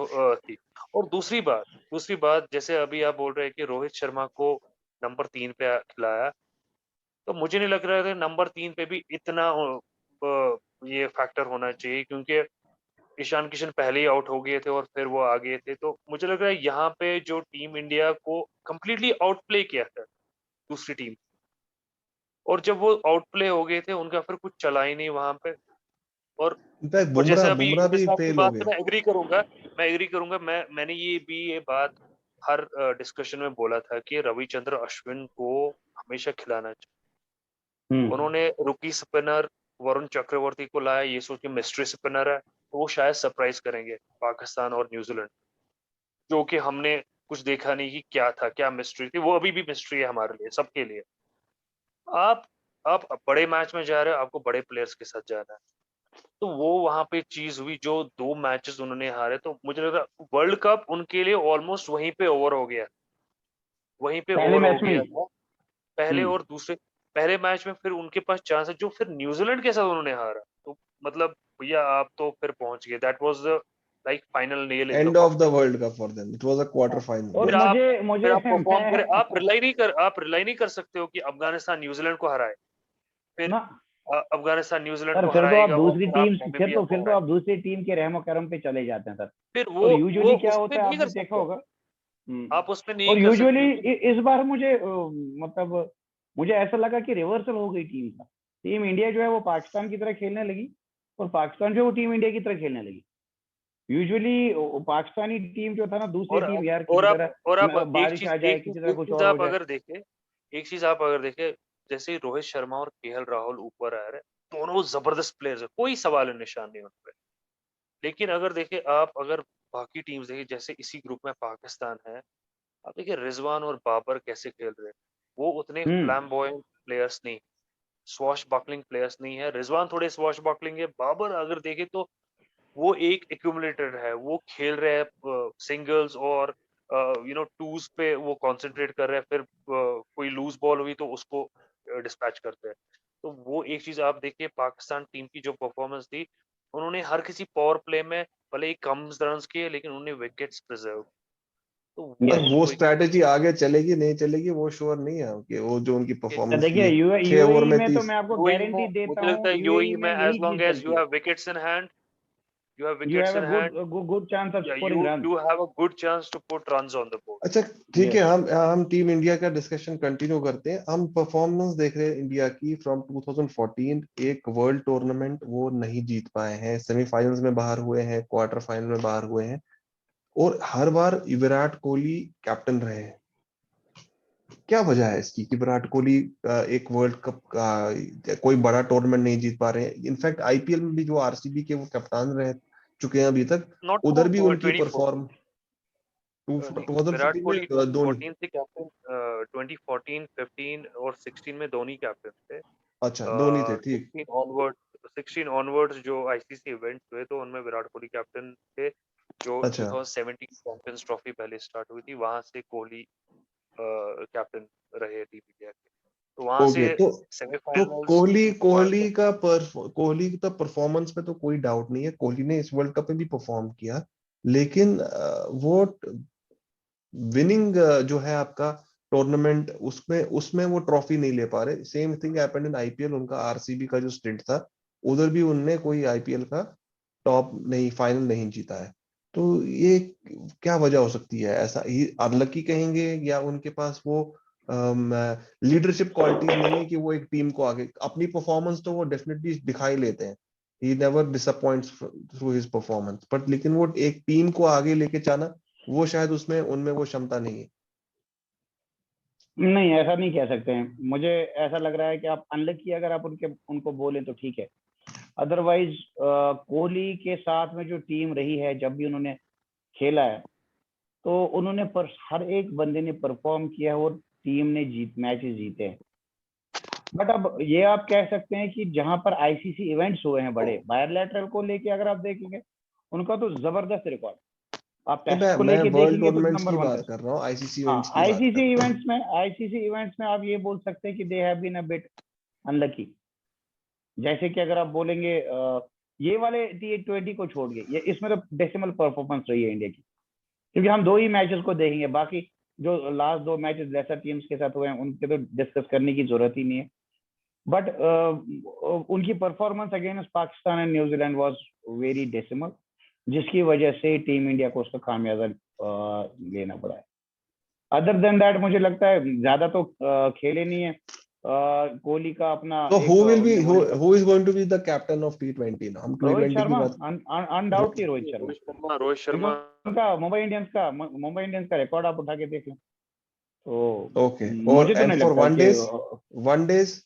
थी। और दूसरी बात जैसे अभी आप बोल रहे हैं कि रोहित शर्मा को नंबर 3 पे खिलाया, तो मुझे नहीं लग रहा था नंबर 3 पे भी इतना ये फैक्टर होना चाहिए, क्योंकि ईशान किशन पहले ही आउट हो गए थे और फिर वो आ गए थे। तो मुझे लग रहा है यहाँ पे जो टीम इंडिया को कंप्लीटली आउट प्ले किया था दूसरी टीम, और जब वो आउट प्ले हो गए थे, उनका फिर कुछ चला ही नहीं वहां पे। और इनफैक्ट और जैसे बुमराह अभी बुमराह यूनुस भी साहब की फेल हो बात से गए। मैं एग्री करूंगा, मैंने ये बात हर डिस्कशन में बोला था कि रविचंद्र अश्विन को हमेशा खिलाना चाहिए। हम्म। उन्होंने रुकी स्पिनर वरुण चक्रवर्ती को लाया, ये सोच के मिस्ट्री स्पिनर है, तो वो शायद सरप्राइज करेंगे पाकिस्तान और न्यूजीलैंड, जो कि हमने कुछ देखा नहीं कि क्या था, क्या मिस्ट्री थी। वो अभी भी मिस्ट्री है हमारे लिए, सबके लिए। आप आप बड़े मैच में जा रहे हो, आपको बड़े प्लेयर्स के साथ जाना है। तो वो वहां पे चीज हुई, जो 2 मैचेस उन्होंने हारे, तो मुझे लग रहा वर्ल्ड कप उनके लिए ऑलमोस्ट वहीं पे ओवर हो गया, वहीं पे पहले ओवर हो मैच में ही। गया था। पहले हम्म। और दूसरे, पहले मैच में फिर उनके पास चांस है, जो फिर न्यूजीलैंड के साथ उन्होंने हारा। तो मतलब भैया आप तो फिर पहुंच गए, that was the like final nail in the end of the coffin. World cup for them, it was a quarter final, और फिर यस। आप मुझे फिर मुझे आप परफॉर्म करें, मैं आप रिलाई नहीं कर सकते हो कि अफगानिस्तान न्यूजीलैंड को हराए, फिर ना, अफगानिस्तान न्यूजीलैंड सर को फिर तो आप हराएगा और दूसरी फिर आप टीम, नामीबिया को फिर तो हराए। आप दूसरी टीम के रहमो करम पे चले जाते हैं सर। फिर और वो यूजुअली क्या उस पे होता है नहीं कर आपने देखा सकते, होगा। हम्म। आप उस पे नहीं और कर सकते यूजुअली हो कि इस बार मुझे मतलब मुझे ऐसा लगा कि रिवर्सल हो गई टीम का। टीम इंडिया जो है वो पाकिस्तान की तरह खेलने लगी, और पाकिस्तान जो है वो टीम इंडिया की तरह खेलने लगी। यूजुअली पाकिस्तानी टीम जो था ना, दूसरी और टीम यार और किसी आप तरह और आप एक बारिश चीज आ जाए, एक चीज किसी तरह एक कुछ चीज और हो आप जाए। अगर देखें एक चीज आप अगर देखें, जैसे रोहित शर्मा और केएल राहुल ऊपर आ रहे हैं, दोनों जबरदस्त प्लेयर्स है, कोई सवाल निशान नहीं उन पे। लेकिन अगर देखें आप, अगर बाकी टीम्स देखें, जैसे इसी ग्रुप में पाकिस्तान है, आप देखिए रिजवान और बाबर कैसे खेल रहे हैं। वो उतने हम्म। फ्लैम्बॉयंट प्लेयर्स नहीं, स्वॉश बकलिंग प्लेयर्स नहीं है। रिजवान थोड़े स्वॉश बकलिंग है, बाबर अगर देखें तो वो एक एक्यूमुलेटर है, वो खेल रहे हैं सिंगल्स और टूज पे वो कंसंट्रेट कर रहे हैं, फिर कोई लूज बॉल हुई तो उसको डिस्पैच करते हैं। तो वो एक चीज आप देखिए, पाकिस्तान टीम की जो परफॉर्मेंस थी, उन्होंने हर किसी पावर प्ले में भले ही कम रन्स किए लेकिन उन्होंने विकेट्स प्रिजर्व, तो पर वो यस। वो कोई स्ट्रैटेजी आगे चलेगी नहीं चलेगी वो श्योर नहीं है कि वो जो उनकी परफॉर्मेंस देखिए थी 6 ओवर यूएई में में तो 30। मैं आपको यूएई में गारंटी देता मुझे लगता हूँ, है यूएई यूएई में में यही एज लॉन्ग चीज एज चलती यू है। Have wickets in hand, you have you wickets have in a hand, good chance of yeah, scoring run. you have a good chance to put runs on the board. अच्छा ठीक है, यस। हम टीम इंडिया का डिस्कशन कंटिन्यू करते हैं। हम परफॉर्मेंस देख रहे हैं इंडिया की फ्रॉम 2014, एक वर्ल्ड टूर्नामेंट वो नहीं जीत पाए हैं, सेमीफाइनल्स में बाहर हुए हैं, क्वार्टर फाइनल में बाहर हुए हैं, और हर बार विराट कोहली कैप्टन रहे हैं। क्या वजह है इसकी कि विराट कोहली एक वर्ल्ड कप का कोई बड़ा टूर्नामेंट नहीं जीत पा रहे हैं? इनफैक्ट आईपीएल में भी जो आरसीबी के वो कप्तान रह चुके हैं अभी तक, Not उधर भी to उनकी 2014. परफॉर्म नहीं, विराट 2014 कोहली में धोनी। 2014 से कैप्टन, 2014, 15 और 16 में धोनी कैप्टन थे। अच्छा धोनी थे, ठीक। 16 ऑनवर्ड्स जो आईसीसी इवेंट्स हुए तो उनमें विराट कोहली कैप्टन थे। जो अच्छा 2017 चैंपियंस ट्रॉफी पहले स्टार्ट हुई थी, वहां से कोहली कैप्टन रहे टीम इंडिया के, तो वहां से ओके। तो सेमीफाइनल्स, कोहली वहां कोहली से का कोहली का परफॉर्मेंस पे तो कोई डाउट नहीं है, कोहली ने इस वर्ल्ड कप में भी परफॉर्म किया, लेकिन वो विनिंग जो है आपका टूर्नामेंट, उसमें उसमें वो ट्रॉफी नहीं ले पा रहे। Same thing happened in IPL, उनका आरसीबी का जो स्टिंट था उधर भी उनने कोई आईपीएल का टॉप नहीं, फाइनल नहीं जीता है। तो ये क्या वजह हो सकती है? ऐसा ही अनलकी कहेंगे, या उनके पास वो लीडरशिप क्वालिटीज नहीं है कि वो एक टीम को आगे, अपनी परफॉर्मेंस तो वो डेफिनेटली दिखाई लेते हैं, he never disappoints through his performance, but लेकिन वो एक टीम को आगे लेके जाना, वो शायद उसमें उनमें वो क्षमता नहीं है। नहीं, ऐसा नहीं कह सकते हैं। मुझे ऐसा लग रहा है कि आप अनलकी अगर आप उनको बोले तो ठीक है। अदरवाइज कोहली के साथ में जो टीम रही है, जब भी उन्होंने खेला है, तो उन्होंने हर एक बंदे ने परफॉर्म किया है और टीम ने मैचेस जीते हैं। बट अब ये आप कह सकते हैं कि जहां पर आईसीसी इवेंट्स हुए हैं बड़े, बायलैटरल को लेके अगर आप देखेंगे, उनका तो जबरदस्त रिकॉर्ड। आप तो टेस्ट को मैं लेके वर्ल्ड देखेंगे तो टूर्नामेंट्स नंबर की 1 बात टेस्ट। कर रहा हूँ, आईसीसी हाँ, इवेंट्स की बात कर रहा हूँ। आईसीसी इवेंट्स में आप ये बोल सकते हैं कि they have been a bit unlucky. जैसे कि अगर आप बोलेंगे ये वाले T20 को छोड़ के, ये इसमें तो डेसिमल परफॉर्मेंस रही है इंडिया की, क्योंकि हम 2 ही मैचेस को देखेंगे। बाकी जो लास्ट 2 मैचेस लेसर टीम्स के साथ हुए हैं उनके तो डिस्कस करने की जरूरत ही नहीं है। बट उनकी performance against Pakistan and New Zealand was very decimal, जिसकी वजह से टीम इंडिया को उसका खामियाजा लेना पड़ा है। अदर देन दैट मुझे लगता है ज्यादा तो खेले नहीं है। कोहली का अपना तो एक बी उनने world cup. Who is going to be the captain of टी20 ना? हम रोहित टी20 की शर्मा, बात। अनडाउटली रोहित शर्मा, रोहित क्योंकि शर्मा उनका मुंबई इंडियंस का रिकॉर्ड आप उठा के देख लें तो ओके। और मुझे तो एंड नहीं फॉर लगता कि वन डेज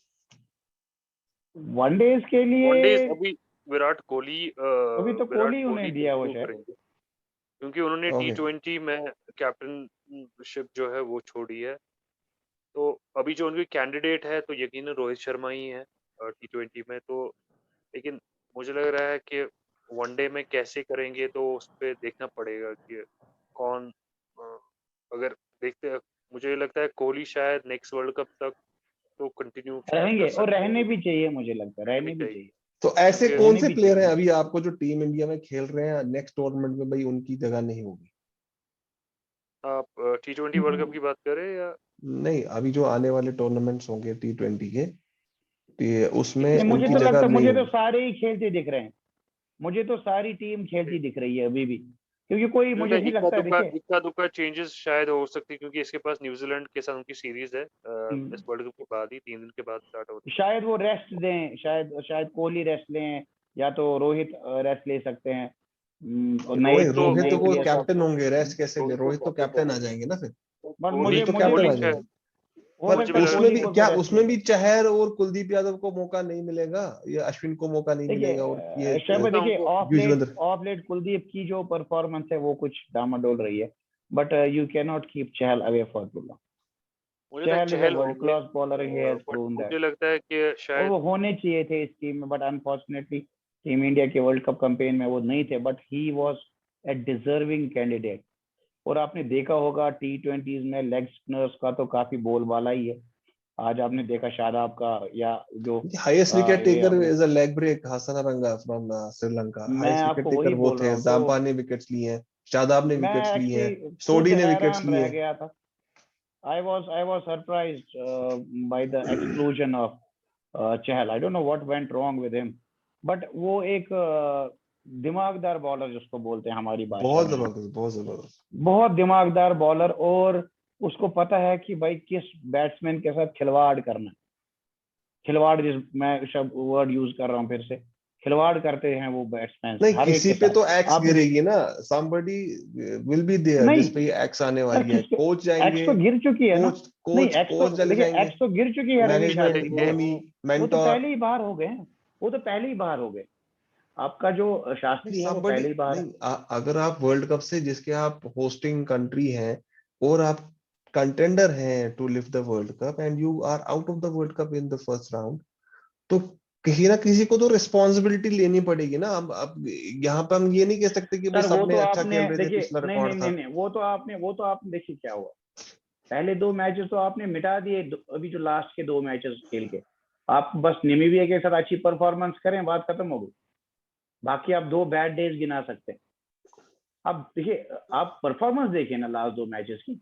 वनडेज के लिए वनडेज अभी विराट कोहली अभी तो कोहली उन्हें दिया वो कंटिन्यू शायद। करेंगे, क्योंकि उन्होंने ओके। T20 में कैप्टनशिप जो है वो छोड़ी है। तो अभी जो उनके कैंडिडेट है तो यकीनन रोहित शर्मा ही है T20 में। तो लेकिन मुझे लग रहा है कि वनडे में कैसे करेंगे तो उस पे देखना पड़ेगा कि कौन अ, अगर देखते हैं, मुझे लगता है कोहली शायद नेक्स्ट वर्ल्ड कप तक तो कंटिन्यू शायद कर रहेंगे और सकते रहने हैं, भी चाहिए, मुझे लगता है भी रहने भी चाहिए, चाहिए, तो ऐसे क्योंकि कौन रहने से भी प्लेयर हैं चाहिए। अभी आपको जो टीम इंडिया में खेल रहे हैं, नेक्स्ट टूर्नामेंट में भाई उनकी जगह नहीं होगी? आप T20 वर्ल्ड कप की बात करें या नहीं, अभी जो आने वाले टूर्नामेंट्स होंगे टी20 के, उसमें नहीं, उनकी जगह नहीं मुझे तो होगी। सारे ही खेलते दिख रहे हैं। मुझे तो सारी टीम खेलती दिख रही है अभी भी, क्योंकि कोई मुझे नहीं लगता है। देखिए इक्का दुक्का चेंजेस शायद हो सकती है, क्योंकि इसके पास न्यूजीलैंड के साथ उनकी सीरीज है इस वर्ल्ड कप के बाद ही 3 दिन के बाद स्टार्ट होती शायद वो रेस्ट दें, शायद कोहली रेस्ट लें, या तो रोहित रेस्ट ले सकते हैं। और है। नए रोहित नए तो कोई प्लेयर्स। कैप्टन होंगे, रेस्ट कैसे ले? रोहित तो रोहित तो कैप्टन कैप्टन आ होंगे, जाएंगे ना फिर। तो बट रोहित मुझे तो मुझे कैप्टन आ लगता है जाएंगे। हो पर सकता है उसमें कोहली भी को भी क्या, रेस्ट उसमें ले। भी चहर और कुलदीप यादव को मौका नहीं मिलेगा, या अश्विन को मौका नहीं देखिए मिलेगा, और ये शहबाज, देखिए उनको युजवेंद्र। ऑफ लेट कुलदीप की जो परफॉर्मेंस है वो कुछ डामाडोल रही है। But you can not keep Chahal away for too long. मुझे लगता है Chahal is a Chahal world होंगे, class bowler, he has but proven that. मुझे लगता है कि और शायद वो होने चाहिए थे इस टीम में, बट अनफॉर्चुनेटली टीम इंडिया के वर्ल्ड कप कैंपेन में वो नहीं थे। But he was a deserving candidate. और आपने देखा होगा T20 में लेग स्पिनर्स का तो काफी बोलबाला ही है। आज आपने देखा शादाब का, या जो हाईएस्ट विकेट ये टेकर अपने, is a leg break Hasaranga from Sri Lanka. मैं हाईएस्ट विकेट आपको टेकर वही वो बोल रहा थे, हूँ। तो जाम्पा ने विकेट्स लिए हैं, शादाब ने मैं विकेट्स लिए हैं, एक्चुअली खुद सोडी ने विकेट्स हैरान लिए रह हैं। गया था। I was surprised by the exclusion of Chahal. I don't know what went wrong with him, but वो एक दिमागदार बॉलर जिसको बोलते हैं हमारी भाषा बहुत में, जबरदस्त, बहुत जबरदस्त। बहुत दिमागदार बॉलर, और उसको पता है कि भाई किस बैट्समैन के साथ खिलवाड़ करना है। खिलवाड़, जिस मैं शब्द वर्ड यूज कर रहा हूँ फिर से, खिलवाड़ करते हैं वो बैट्समैन नहीं, हर एक किसी के पे साथ। तो एक्स आप गिरेगी ना, somebody विल बी देयर नहीं जिस पे ये एक्स आने सर, वाली है। किसके कोच एक्स जाएंगे, तो गिर चुकी है ना। कोच नहीं, कोच एक्स तो कोच चले देखिए, जाएंगे, एक्स तो गिर चुकी है रवि मैनेजमेंट, शास्त्री। धोनी, वो तो मेंटोर। पहले ही बाहर हो गए हैं। वो तो पहले ही बाहर हो गए। आपका जो नहीं, शास्त्री है वो somebody पहले ही बाहर है। नहीं, अगर आप वर्ल्ड कप से जिसके आप होस्टिंग कंट्री हैं और आप कंटेंडर हैं to lift the world cup and you are out of the world cup in the first round, तो कहीं ना किसी को तो रिस्पॉन्सिबिलिटी लेनी पड़ेगी ना। अब यहाँ पे हम ये नहीं कह सकते कि भाई सर वो सबने तो अच्छा आपने खेल रहे थे, देखिए, पिछला नहीं नहीं रिकॉर्ड नहीं था। नहीं, वो तो आपने देखिए क्या हुआ। पहले 2 मैचेस तो आपने मिटा दिए। अभी जो लास्ट के 2 मैचेस खेल के, आप बस नामीबिया के साथ अच्छी परफॉर्मेंस करें, बात खत्म हो गई। बाकी आप 2 बैड डेज गिना सकते हैं। अब देखिए, आप परफॉर्मेंस देखिए ना लास्ट 2 मैचेस की।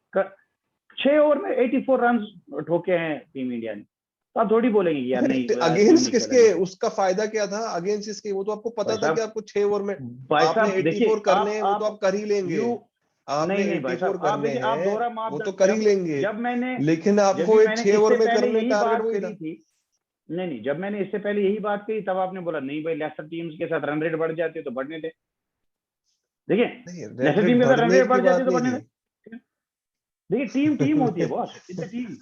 6 ओवर में 84 रन ठोके हैं टीम इंडिया ने। तो आप थोड़ी बोलेंगे कि यार नहीं, टीम अगेंस्ट नहीं खेला किसके, नहीं खेला। उसका फायदा क्या था अगेंस्ट किसके? वो तो आपको पता भाई था कि साहब, आपको 6 ओवर में भाई आपने साहब 84 देखिए, करने हैं, वो तो आप कर ही लेंगे। यू आपने नहीं नहीं भाई 84 साहब, आप करने देखिए, आप हैं, दोहरा वो तो मापदंड, कर ही जब लेंगे, जब मैंने लेकिन जब भी आपको एक मैंने 6 ओवर इससे में पहले करने यही टारगेट बात वही करी था। थी, नहीं नहीं, जब मैंने इससे पहले यही बात करी, तब आपने बोला नहीं भाई, लेसर टीम्स के साथ रन रेट बढ़ जाते तो बढ़ने दे। देखिए, नहीं, रेड लेसर रेट टीम के साथ रन बढ़ने रेट की बढ़ जाते बात तो नहीं बढ़ने थी। दे। देखिए, टीम टीम होती है boss, it's a team,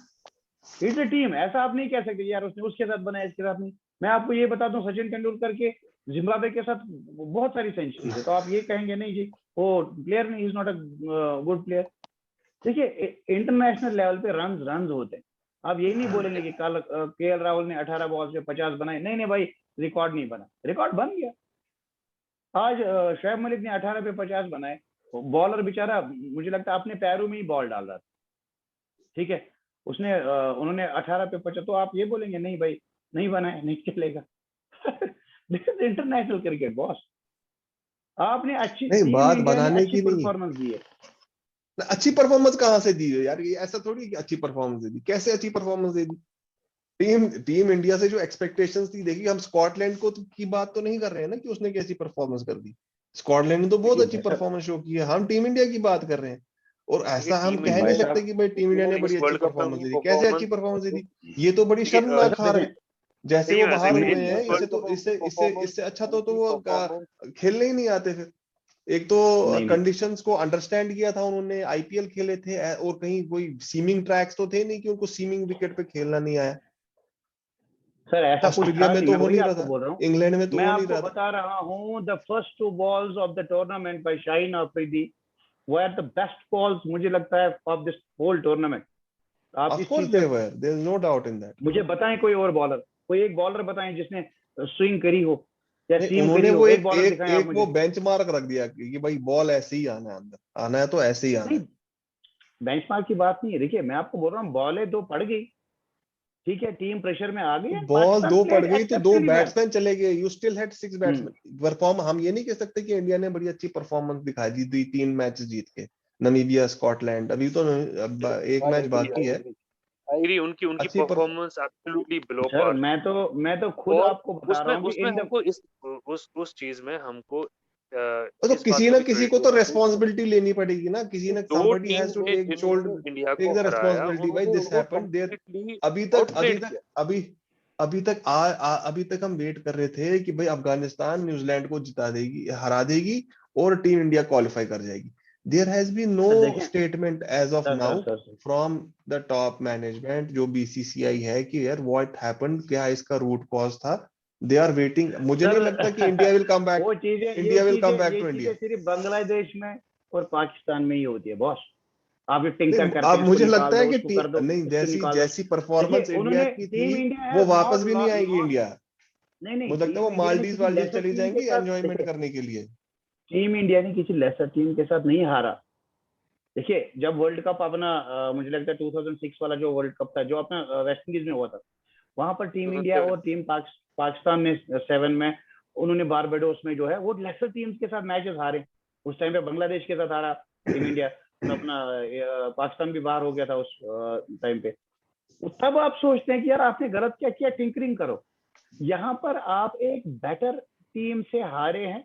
it's a team. ऐसा आप नहीं कह सकते यार उसने उसके साथ बनाया, इसके साथ नहीं। मैं आपको ये बता दूं, सचिन तेंदुलकर के जिम्बाब्वे के साथ बहुत सारी सेंचुरी है, तो आप ये कहेंगे नहीं जी वो प्लेयर नहीं, is not a good player. देखिए, इंटरनेशनल लेवल पे रन रन होते हैं। आप यही नहीं बोलेंगे कि कल केएल राहुल ने 18 बॉल पे 50 बनाए। नहीं नहीं भाई, रिकॉर्ड नहीं बना, रिकॉर्ड बन गया। आज शोएब मलिक ने 18 पे 50 बनाए। बॉलर बेचारा, मुझे लगता है अपने पैरों में ही बॉल डाल रहा था। ठीक है, उसने उन्होंने 18 पे 50, तो आप ये बोलेंगे नहीं भाई नहीं बनाए, नहीं चलेगा। This is international cricket boss. आपने अच्छी, नहीं, टीम बात इंडिया ने बनाने अच्छी की नहीं है। परफॉर्मेंस दी है। अच्छी परफॉर्मेंस कहाँ से दी है यार? ये ऐसा थोड़ी कि अच्छी परफॉर्मेंस दे दी, कैसे अच्छी परफॉर्मेंस दे दी? टीम टीम इंडिया से जो एक्सपेक्टेशंस थी, देखिए हम स्कॉटलैंड को की बात तो नहीं कर रहे हैं ना कि उसने कैसी परफॉर्मेंस कर दी। स्कॉटलैंड ने तो बहुत देखिए अच्छी भाई साहब, परफॉर्मेंस शो की है, हम टीम इंडिया की बात कर रहे हैं। और देखिए ऐसा हम टीम कह भाई नहीं इंडिया सकते साहब, कि भाई टीम इंडिया ने इस बड़ी अच्छी वर्ल्ड कप में परफॉर्मेंस उनकी दी थी। कैसे अच्छी परफॉर्मेंस दी परफॉर्मेंस, थी? ये तो बड़ी देखिए शर्मनाक साहब हार देखिए, है। जैसे देखिए वो ना, बाहर देखिए हुए नहीं हैं, इस इससे वर्ल्ड तो कप में इससे उनकी इससे परफॉर्मेंस, इससे अच्छा तो उनकी वो परफॉर्मेंस, खेलने ही नहीं आते फिर। एक तो नहीं नहीं कंडीशंस को अंडरस्टैंड किया था उन्होंने, आईपीएल खेले थे, और कहीं कोई सीमिंग ट्रैक्स तो थे नहीं कि उनको सीमिंग विकेट पे खेलना नहीं आया। सर, ऐसा कुछ ऑस्ट्रेलिया था में नहीं, तो मैं हो वही नहीं रहा आपको था, बोल रहा हूँ। इंग्लैंड में तो मैं हो नहीं आपको रहा था। बता रहा हूँ, the first 2 balls of the tournament by Shaheen Afridi were the best balls, मुझे लगता है, ऑफ दिस होल टूर्नामेंट। आप ऑफ इस कोर्स चीज दे पे were, there is no doubt in that. मुझे बताएं कोई और बॉलर, कोई एक बॉलर बताएं जिसने स्विंग करी हो या नहीं, सीम उन्होंने करी हो। वो एक एक बॉलर एक दिखाएं आप एक वो मुझे। बेंचमार्क रख दिया कि भाई बॉल ऐसे ही आना है, अंदर आना है तो ऐसे ही आना नहीं, है। बेंचमार्क की बात नहीं है। देखिए, मैं आपको बोल रहा हूँ, बॉलें 2 पड़ गई, ठीक है, टीम प्रेशर में आ गई है, बॉल पाकिस्तान 2 पड़ प्लेड गई तो 2 एक्सेप्शनली वेल। बैट्समैन चले गए, you still had 6 batsman perform. हम ये नहीं कह सकते कि इंडिया ने बड़ी अच्छी परफॉर्मेंस दिखाई दी 3 मैच जीत के, नमीबिया, स्कॉटलैंड, अभी तो अब एक आई मैच एग्री, बाकी है। आई एग्री, उनकी उनकी अच्छी पर परफॉर्मेंस एब्सोल्युटली बिलो सर, पार। मैं तो खुद और आपको बता रहा उसमें हूँ कि उसमें इन द हमको उस चीज में हमको तो इस बात किसी का ना भी किसी क्रेडिट को तो देना चाहिए कि रेस्पॉन्सिबिलिटी लेनी पड़ेगी ना, किसी कि ने, दो somebody टीम has to ने take shoulder, जिन्होंने इंडिया को take the हराया, responsibility भाई, उन्होंने this उनको happened there। कंप्लीटली अभी तक अभी आउटप्लेड तक किया। अभी अभी तक अभी तक हम वेट कर रहे थे कि भाई अफगानिस्तान न्यूजीलैंड को जिता देगी, हरा देगी और टीम इंडिया क्वालिफाई कर जाएगी। There has been no sir देखें, statement as of sir sir now sir sir from the top management, जो बीसीसीआई है, कि यार व्हाट हैपेंड, क्या इसका रूट कॉज था। They are waiting. मुझे नहीं लगता कि इंडिया विल कम बैक, वो चीजें, इंडिया विल कम बैक ये टू चीजें इंडिया। सिर्फ बांग्लादेश में और पाकिस्तान में ही होती है बॉस। आप ये टिंकर नहीं, करते अब हैं, इसको मुझे निकाल लगता है दो, कि उसको कर दो, नहीं, इसको जैसी निकाल दो। जैसी देखिए, परफॉर्मेंस इंडिया उन्होंने, की थी टीम इंडिया वो हैज वापस नॉट भी नहीं आएगी लॉस्ट, इंडिया। नहीं नहीं, मुझे लगता है टीम वो इंडिया ने मालदीव किसी वालदीव लेसर चली टीम के जाएंगी साथ, एंजॉयमेंट देखिए, करने के लिए। टीम इंडिया ने किसी लेसर टीम के साथ नहीं हारा। देखिए जब वर्ल्ड कप अपना मुझे लगता है 2006 वाला जो वर्ल्ड कप था जो अपना वेस्ट इंडीज में हुआ था, वहां पर टीम इंडिया और टीम पाकिस्तान ने 7 में, उन्होंने बारबाडोस में जो है वो लेसर टीम्स के साथ मैचेस हारे। उस टाइम पे बांग्लादेश के साथ हारा टीम इंडिया, और अपना पाकिस्तान भी बाहर हो गया था उस टाइम पे। तब आप सोचते हैं कि यार आपने गलत क्या किया, टिंकरिंग करो। यहाँ पर आप एक बेटर टीम से हारे हैं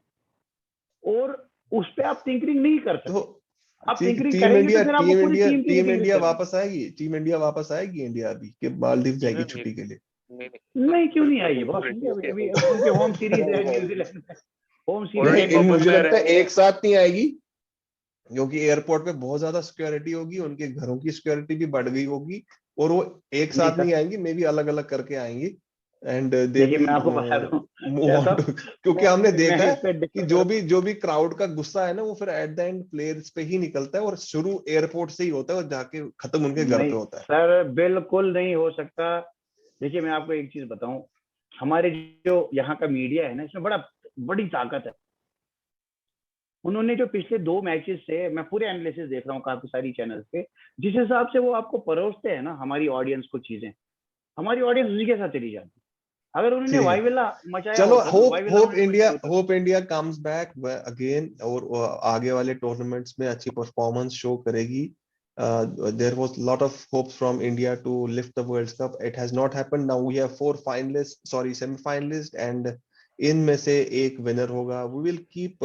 और उस पर आप टिंकरिंग नहीं कर सकते। तो आप टिंकरिंग करेंगे तो फिर आपको पूरी टीम की टीम टिंकरिंग इंडिया करनी। वापस आएगी, टीम इंडिया वापस आएगी इंडिया अभी कि मालदीव जाएगी छुट्टी के लिए? नहीं क्यों नहीं आएगी बॉस, बिल्कुल अभी अभी उनकी होम सीरीज है न्यूजीलैंड में, होम सीरीज नहीं, है। मुझे में लगता है एक साथ नहीं आएगी, क्योंकि एयरपोर्ट पे बहुत ज्यादा सिक्योरिटी होगी, उनके घरों की सिक्योरिटी भी बढ़ गई होगी, और वो एक नहीं साथ सर, नहीं आएंगी, मे बी अलग अलग करके आएंगी, एंड दे देखिए विल मैं आपको बता दूं मूव क्या ऑन टू, साहब, क्योंकि हमने मैं देखा इस है पे कि डिफर करता जो भी क्राउड का गुस्सा है ना, वो फिर एट द एंड प्लेयर्स पे ही निकलता है, और शुरू एयरपोर्ट से ही होता है और जाके खत्म उनके हूं। घर नहीं पे होता है। सर, बिल्कुल नहीं हो सकता। देखिए मैं आपको एक चीज बताऊं, हमारे जो यहाँ का मीडिया है ना, इसमें बड़ी ताकत है। उन्होंने जो पिछले 2 मैचेस से, मैं पूरे एनालिसिस देख रहा हूँ काफी सारी चैनल्स पे, जिस हिसाब से वो आपको परोसते हैं ना हमारी ऑडियंस को चीजें, हमारी ऑडियंस उसी के साथ चली जाती है। अगर उन्होंने ठीक है, वाइवेला मचाया चलो, होता ना, वाइवेला उन्होंने मचाया होता। Hope India comes back again, और आगे वाले टूर्नामेंट्स में अच्छी परफॉर्मेंस शो करेगी। There was lot of hopes from India to lift the world cup, it has not happened. Now we have 4 finalist, sorry semifinalist, and इनमें से एक विनर होगा। We will keep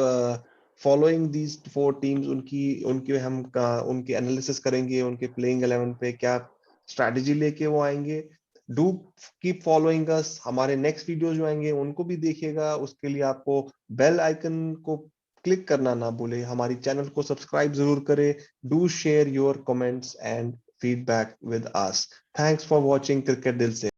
following these 4 teams, उनके एनालिसिस करेंगे, उनके प्लेइंग 11 पे क्या स्ट्रैटेजी लेके वो आएंगे। डू कीप फॉलोइंग अस, हमारे नेक्स्ट वीडियो जो आएंगे उनको भी देखिएगा, उसके लिए आपको बेल आइकन को क्लिक करना ना भूले, हमारी चैनल को सब्सक्राइब जरूर करें। Do share your comments and feedback with us. Thanks for watching cricket दिल से।